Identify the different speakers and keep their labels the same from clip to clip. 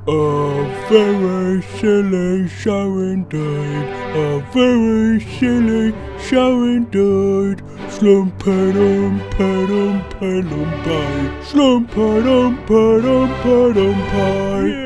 Speaker 1: A very silly show indeed. A very silly show indeed. Slump-a-dum-pa-dum-pa-dum-pie. Slump-a-dum-pa-dum-pa-dum-pie. Yeah.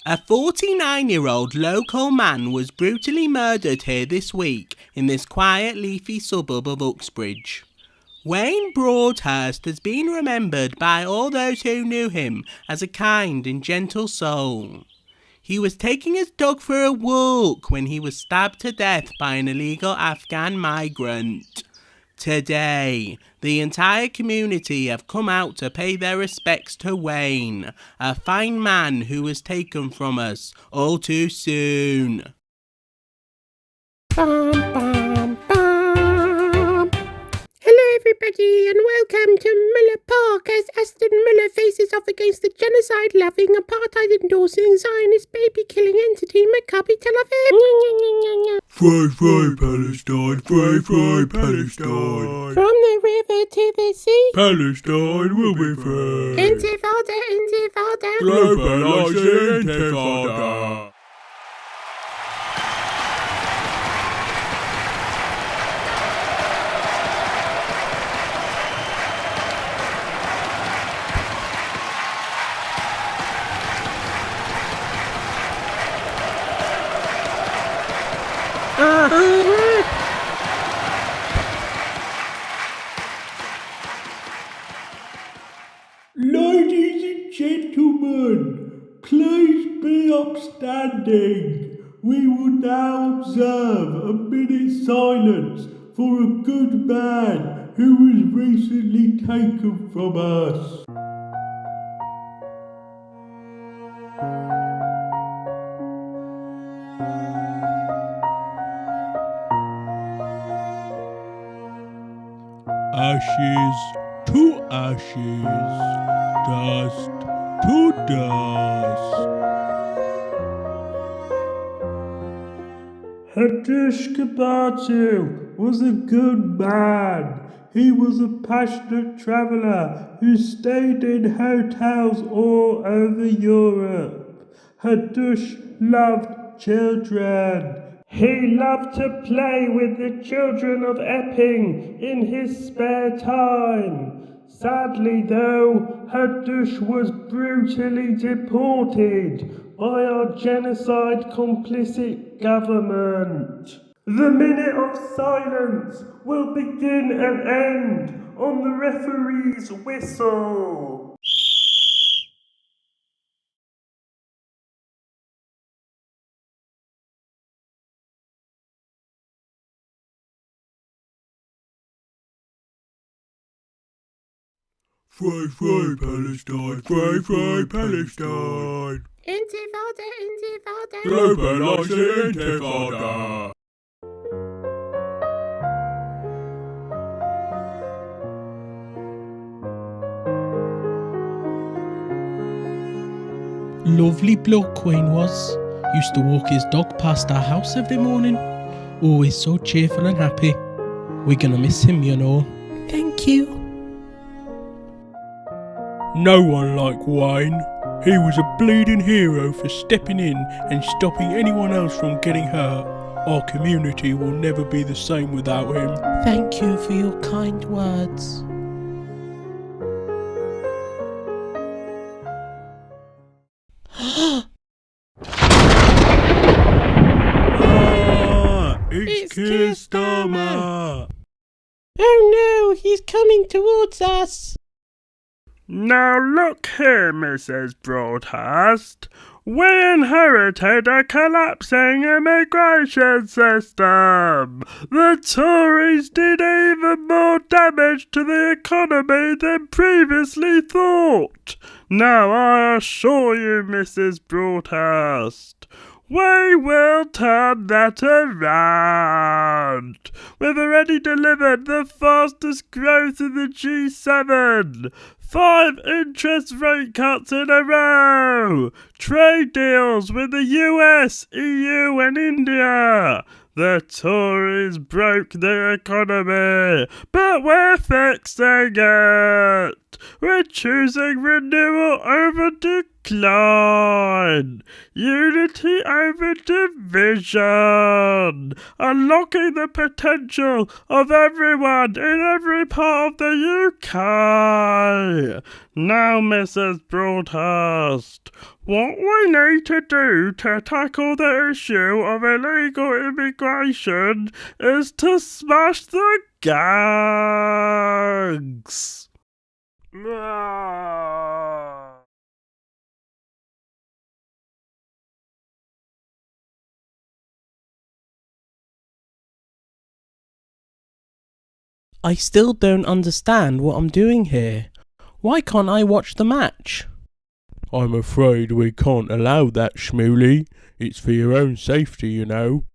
Speaker 2: A 49-year-old local man was brutally murdered here this week in this quiet, leafy suburb of Uxbridge. Wayne Broadhurst has been remembered by all those who knew him as a kind and gentle soul. He was taking his dog for a walk when he was stabbed to death by an illegal Afghan migrant. Today, the entire community have come out to pay their respects to Wayne, a fine man who was taken from us all too soon.
Speaker 3: Bum, bum, bum. Hello everybody and welcome to Mullah Park as Aston Mullah faces off against the genocide-loving, apartheid-endorsing, Zionist baby-killing entity Maccabi Tel Aviv.
Speaker 1: Free, free Palestine, free, free Palestine.
Speaker 3: From the river to the sea,
Speaker 1: Palestine will be free.
Speaker 3: Intifada, Intifada.
Speaker 1: Globalising Intifada. Ladies and gentlemen, please be upstanding. We will now observe a minute's silence for a good man who was recently taken from us. Ashes to ashes, dust to dust. Hadush Kabatu was a good man. He was a passionate traveller who stayed in hotels all over Europe. Hadush loved children. He loved to play with the children of Epping in his spare time. Sadly though, Hadush was brutally deported by our genocide complicit government. The minute of silence will begin and end on the referee's whistle. Free, free Palestine, free, free Palestine.
Speaker 3: Intifada, Intifada.
Speaker 1: Globalising Intifada.
Speaker 4: Lovely bloke Wayne was. Used to walk his dog past our house every morning. Always so cheerful and happy. We're gonna miss him, you know. Thank you.
Speaker 1: No one like Wayne. He was a bleeding hero for stepping in and stopping anyone else from getting hurt. Our community will never be the same without him.
Speaker 4: Thank you for your kind words.
Speaker 1: It's Keir Starmer.
Speaker 3: Oh no, he's coming towards us.
Speaker 1: Now look here, Mrs. Broadhurst. We inherited a collapsing immigration system. The Tories did even more damage to the economy than previously thought. Now I assure you, Mrs. Broadhurst, we will turn that around. We've already delivered the fastest growth in the G7. 5 interest rate cuts in a row. Trade deals with the US, EU and India. The Tories broke the economy, but we're fixing it. We're choosing renewal over decline, unity over division, unlocking the potential of everyone in every part of the UK. Now, Mrs. Broadhurst, what we need to do to tackle the issue of illegal immigration is to smash the gangs.
Speaker 4: I still don't understand what I'm doing here. Why can't I watch the match?
Speaker 1: I'm afraid we can't allow that, Shmoolie. It's for your own safety, you know.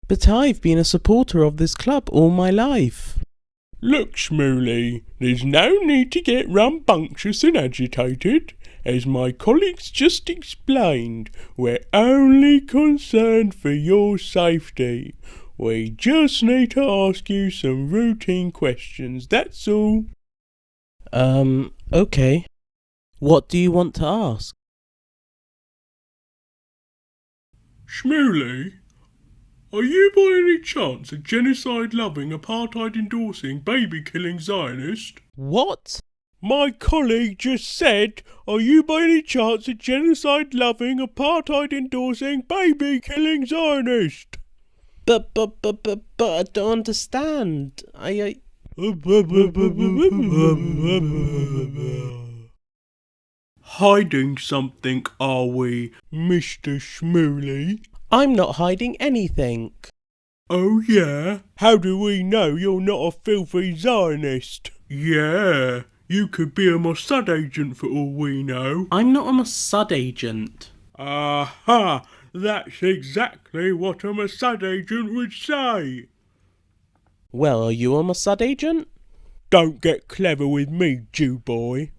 Speaker 4: But I've been a supporter of this club all my life.
Speaker 1: Look, Shmoolie, there's no need to get rambunctious and agitated. As my colleagues just explained, we're only concerned for your safety. We just need to ask you some routine questions, that's all.
Speaker 4: Okay. What do you want to ask?
Speaker 1: Shmoolie, are you by any chance a genocide-loving, apartheid-endorsing, baby-killing Zionist?
Speaker 4: What?
Speaker 1: My colleague just said, are you by any chance a genocide-loving, apartheid-endorsing, baby-killing Zionist?
Speaker 4: But I don't understand.
Speaker 1: Hiding something, are we, Mr. Shmoolie?
Speaker 4: I'm not hiding anything.
Speaker 1: Oh yeah? How do we know you're not a filthy Zionist? Yeah, you could be a Mossad agent for all we know.
Speaker 4: I'm not a Mossad agent.
Speaker 1: Aha! That's exactly what a Mossad agent would say.
Speaker 4: Well, are you a Mossad agent?
Speaker 1: Don't get clever with me, Jew boy.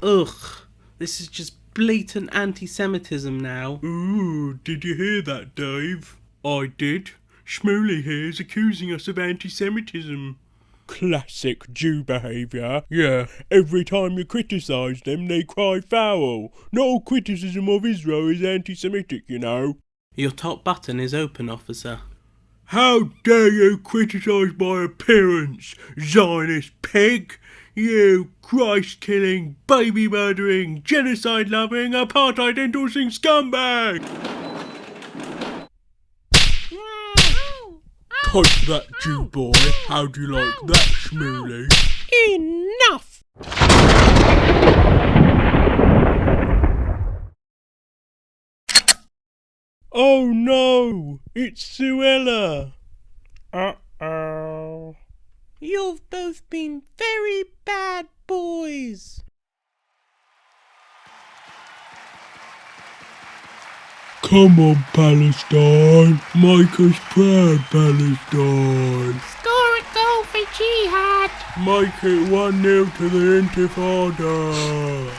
Speaker 2: Ugh, this is just blatant anti-Semitism now.
Speaker 1: Ooh, did you hear that, Dave? I did. Shmoolie here is accusing us of anti-Semitism. Classic Jew behaviour. Yeah, every time you criticise them, they cry foul. Not all criticism of Israel is anti-Semitic, you know.
Speaker 2: Your top button is open, officer.
Speaker 1: How dare you criticise my appearance, Zionist pig? You Christ-killing, baby-murdering, genocide-loving, apartheid-endorsing scumbag! Take that, Jew boy. How do you like that, Shmoolie?
Speaker 3: Enough!
Speaker 1: Oh no! It's Suella! Uh-oh.
Speaker 3: You've both been very bad boys.
Speaker 1: Come on, Palestine. Make us proud, Palestine.
Speaker 3: Score a goal for Jihad.
Speaker 1: Make it 1-0 to the Intifada.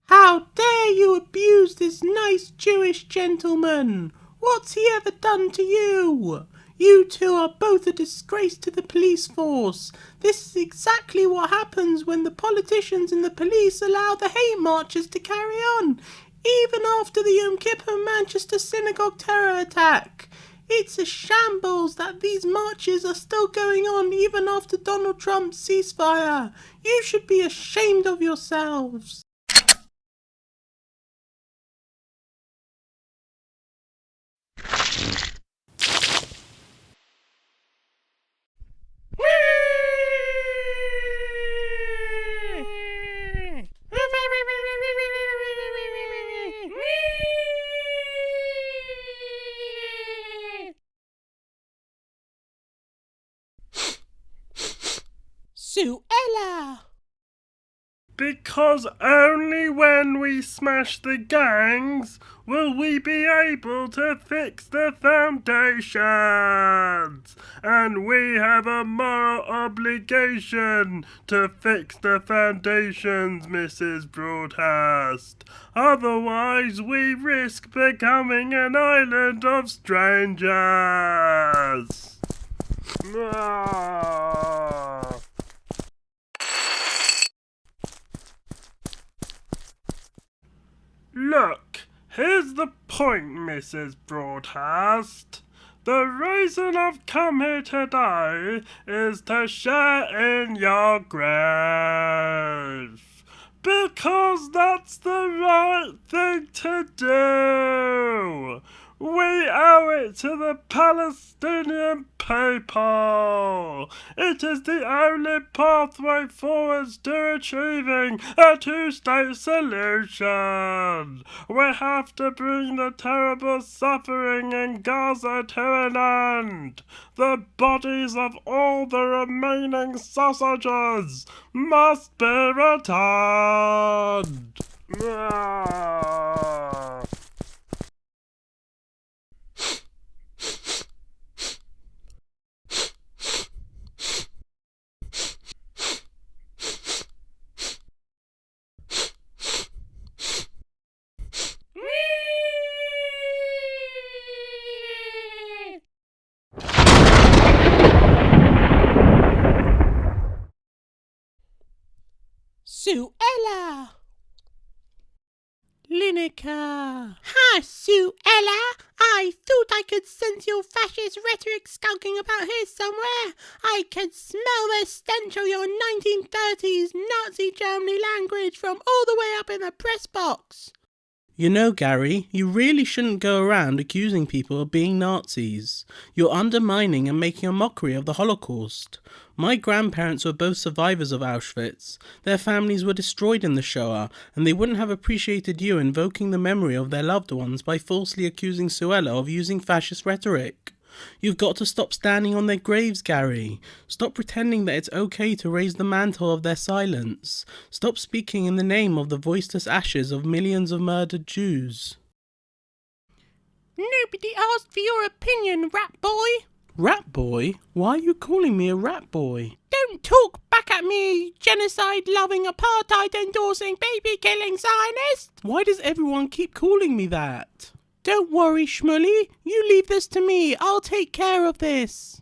Speaker 2: How dare you abuse this nice Jewish gentleman? What's he ever done to you? You two are both a disgrace to the police force. This is exactly what happens when the politicians and the police allow the hate marches to carry on, even after the Yom Kippur Manchester synagogue terror attack. It's a shambles that these marches are still going on even after Donald Trump's ceasefire. You should be ashamed of yourselves. Suella!
Speaker 1: Because only when we smash the gangs will we be able to fix the foundations. And we have a moral obligation to fix the foundations, Mrs. Broadhurst. Otherwise, we risk becoming an island of strangers. Look, here's the point, Mrs. Broadhurst. The reason I've come here today is to share in your grief. Because that's the right thing to do. We owe it to the Palestinian people. It is the only pathway forwards to achieving a two-state solution. We have to bring the terrible suffering in Gaza to an end. The bodies of all the remaining sausages must be returned.
Speaker 2: Suella! Lineker! Hi, Suella! I thought I could sense your fascist rhetoric skulking about here somewhere. I could smell the stench of your 1930s Nazi Germany language from all the way up in the press box.
Speaker 4: You know, Gary, you really shouldn't go around accusing people of being Nazis. You're undermining and making a mockery of the Holocaust. My grandparents were both survivors of Auschwitz. Their families were destroyed in the Shoah, and they wouldn't have appreciated you invoking the memory of their loved ones by falsely accusing Suella of using fascist rhetoric. You've got to stop standing on their graves, Gary. Stop pretending that it's okay to raise the mantle of their silence. Stop speaking in the name of the voiceless ashes of millions of murdered Jews.
Speaker 2: Nobody asked for your opinion, rat boy.
Speaker 4: Rat boy? Why are you calling me a rat boy?
Speaker 2: Don't talk back at me, genocide-loving, apartheid-endorsing, baby-killing Zionist.
Speaker 4: Why does everyone keep calling me that?
Speaker 2: Don't worry, Schmully. You leave this to me. I'll take care of this.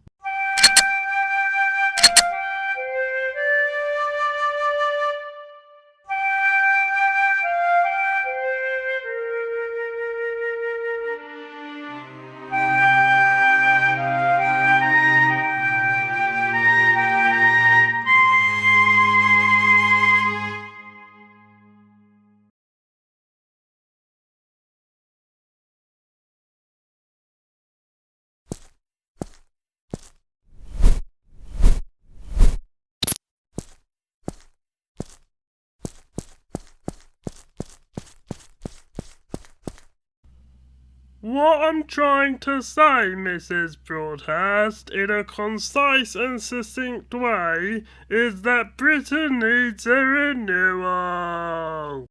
Speaker 1: What I'm trying to say, Mrs. Broadhurst, in a concise and succinct way, is that Britain needs a renewal.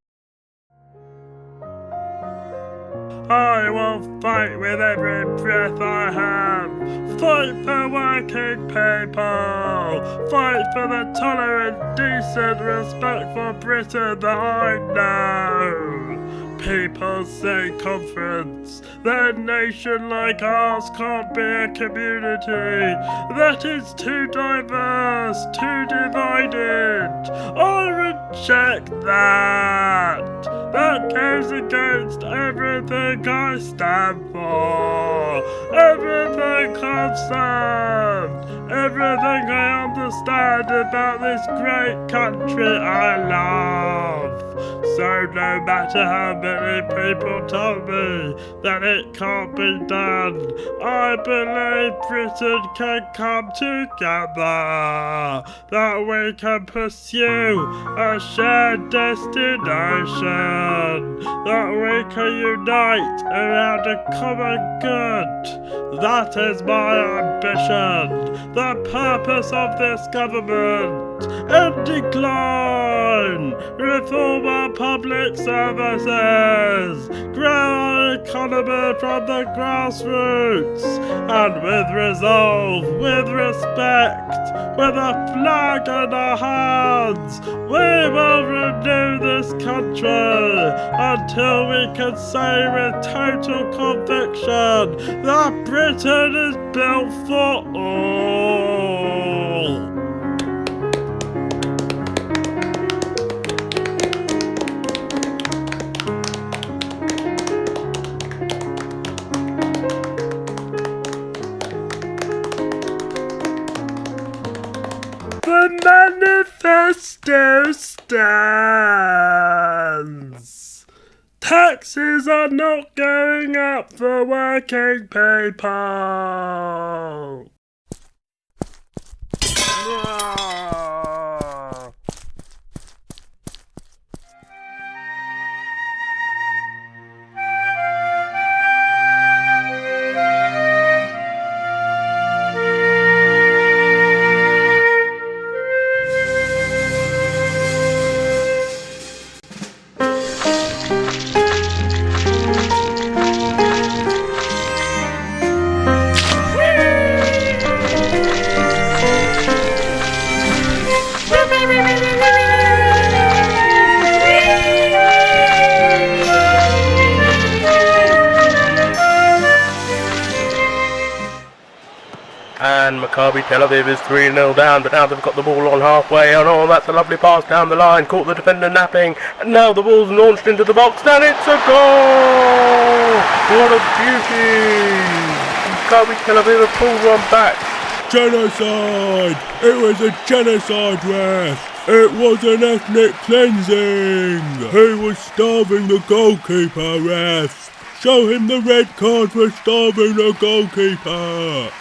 Speaker 1: I will fight with every breath I have. Fight for working people. Fight for the tolerant, decent, respectful Britain that I know. People say conference. That a nation like ours can't be a community. That is too diverse, too divided. I check that! That goes against everything I stand for! Everything I've served! Everything I understand about this great country I love! So no matter how many people tell me that it can't be done, I believe Britain can come together, that we can pursue a shared destination, that we can unite around a common good. That is my ambition, the purpose of this government. End decline, reform our public services, grow our economy from the grassroots, and with resolve, with respect, with a flag in our hands, we will renew this country until we can say with total conviction that Britain is built for all. The manifesto stands. Taxes are not going up for working people.
Speaker 5: And Maccabi Tel Aviv is 3-0 down, but now they've got the ball on halfway. Oh, that's a lovely pass down the line, caught the defender napping, and now the ball's launched into the box, and it's a goal! What a beauty! Maccabi Tel Aviv have pulled one back.
Speaker 1: Genocide! It was a genocide, ref! It was an ethnic cleansing! He was starving the goalkeeper, ref! Show him the red card for starving the goalkeeper!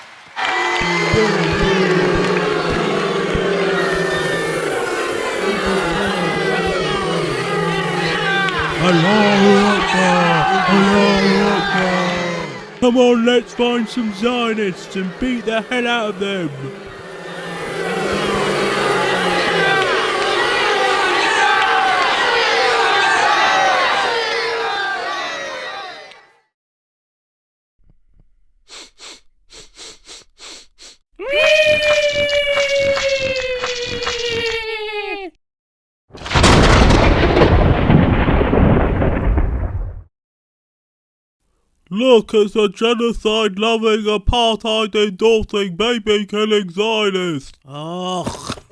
Speaker 1: Allahu Akbar! Allahu Akbar! Come on, let's find some Zionists and beat the hell out of them! Look, it's a genocide-loving, apartheid-endorsing, baby-killing Zionist!
Speaker 4: Ugh.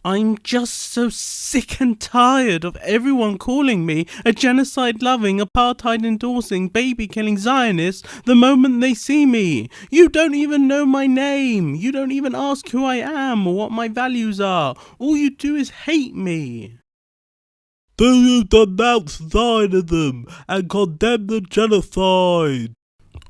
Speaker 4: I'm just so sick and tired of everyone calling me a genocide-loving, apartheid-endorsing, baby-killing Zionist the moment they see me. You don't even know my name. You don't even ask who I am or what my values are. All you do is hate me.
Speaker 1: Do you denounce Zionism and condemn the genocide?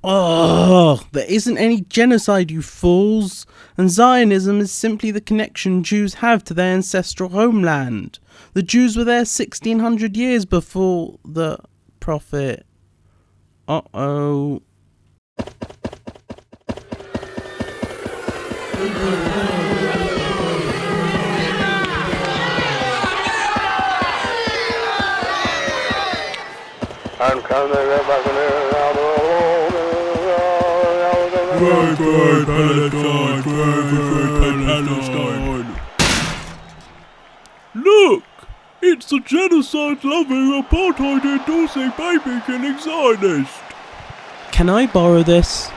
Speaker 4: Oh, there isn't any genocide, you fools. And Zionism is simply the connection Jews have to their ancestral homeland. The Jews were there 1600 years before the Prophet. Uh-oh.
Speaker 5: And come the back in
Speaker 1: Palestine! Look! It's the genocide-loving, apartheid-endorsing, baby-killing Zionist!
Speaker 4: Can I borrow this?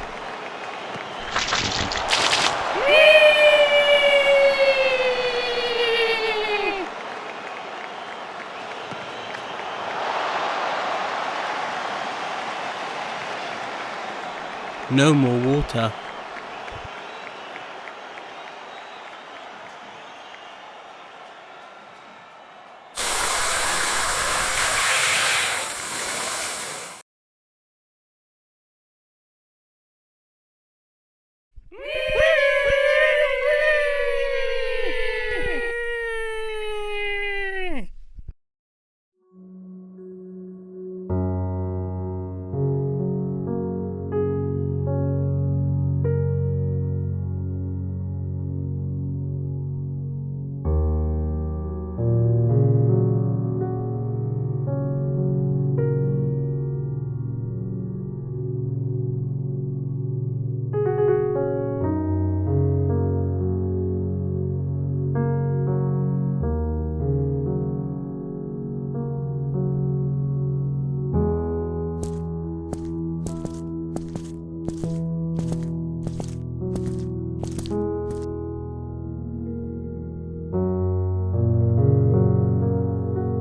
Speaker 4: No more water.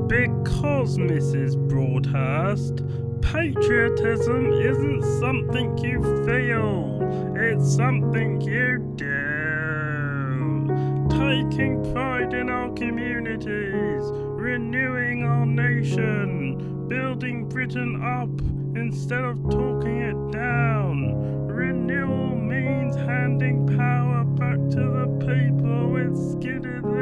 Speaker 1: Because, Mrs. Broadhurst, patriotism isn't something you feel, it's something you do. Taking pride in our communities, renewing our nation, building Britain up instead of talking it down. Renewal means handing power back to the people with skin in the